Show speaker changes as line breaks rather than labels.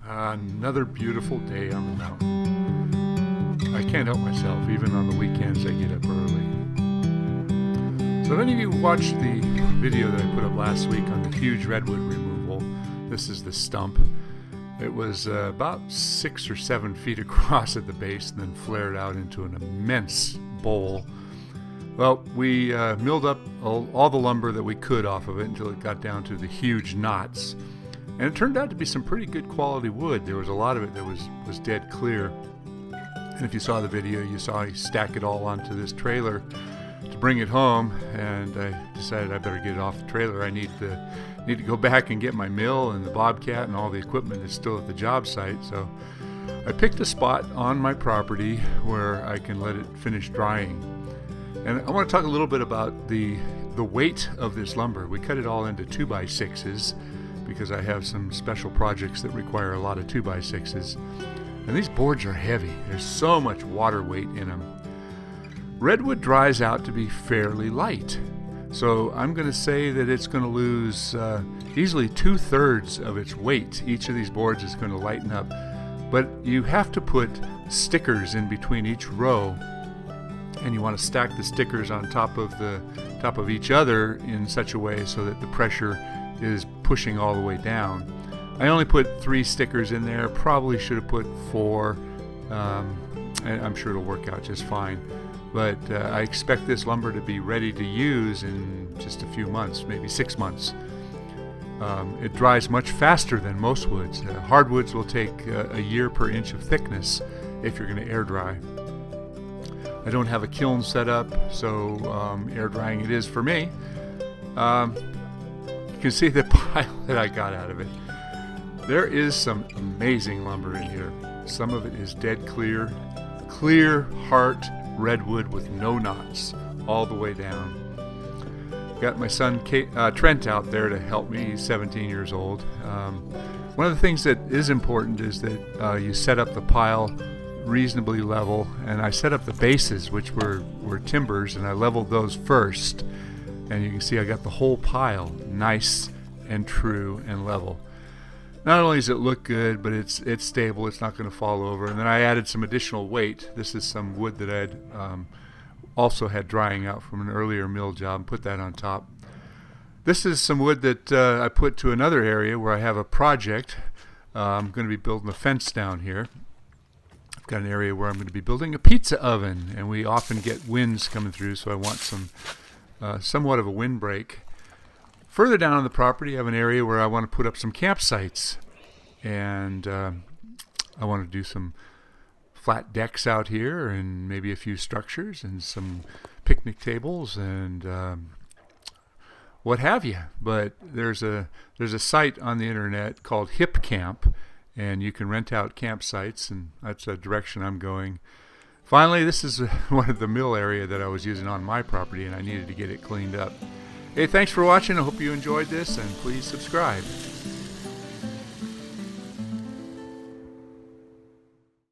Another beautiful day on the mountain. I can't help myself, even on the weekends I get up early. So if any of you watched the video that I put up last week on the Huge Redwood Removal, this is the stump. It was about 6 or 7 feet across at the base and then flared out into an immense bowl. Well, we milled up all the lumber that we could off of it until it got down to the huge knots. And it turned out to be some pretty good quality wood. There was a lot of it that was dead clear. And if you saw the video, you saw I stack it all onto this trailer to bring it home. And I decided I better get it off the trailer. I need to go back and get my mill and the bobcat and all the equipment is still at the job site. So I picked a spot on my property where I can let it finish drying. And I want to talk a little bit about the weight of this lumber. We cut it all into 2x6s because I have some special projects that require a lot of 2x6s. And these boards are heavy. There's so much water weight in them. Redwood dries out to be fairly light. So I'm going to say that it's going to lose easily 2/3 of its weight. Each of these boards is going to lighten up. But you have to put stickers in between each row. And you want to stack the stickers on top of each other in such a way so that the pressure is pushing all the way down. I only put 3 stickers in there. Probably should have put 4. And I'm sure it'll work out just fine. But I expect this lumber to be ready to use in just a few months, maybe 6 months. It dries much faster than most woods. Hardwoods will take a year per inch of thickness if you're going to air dry. I don't have a kiln set up, so air drying it is for me. You can see the pile that I got out of it. There is some amazing lumber in here. Some of it is dead clear heart redwood with no knots all the way down. Got my son Trent out there to help me. He's 17 years old. One of the things that is important is that you set up the pile reasonably level, and I set up the bases, which were timbers, and I leveled those first. And you can see I got the whole pile nice and true and level. Not only does it look good, but it's stable. It's not going to fall over. And then I added some additional weight. This is some wood that I'd also had drying out from an earlier mill job, and put that on top. This is some wood that I put to another area where I have a project. I'm going to be building a fence down here. I've got an area where I'm going to be building a pizza oven, and we often get winds coming through, so I want somewhat of a windbreak. Further down on the property, I have an area where I want to put up some campsites, and I want to do some flat decks out here, and maybe a few structures, and some picnic tables, and what have you. But there's a site on the internet called Hip Camp, and you can rent out campsites, and that's a direction I'm going. Finally, this is one of the mill area that I was using on my property, and I needed to get it cleaned up. Hey, thanks for watching. I hope you enjoyed this, and please subscribe.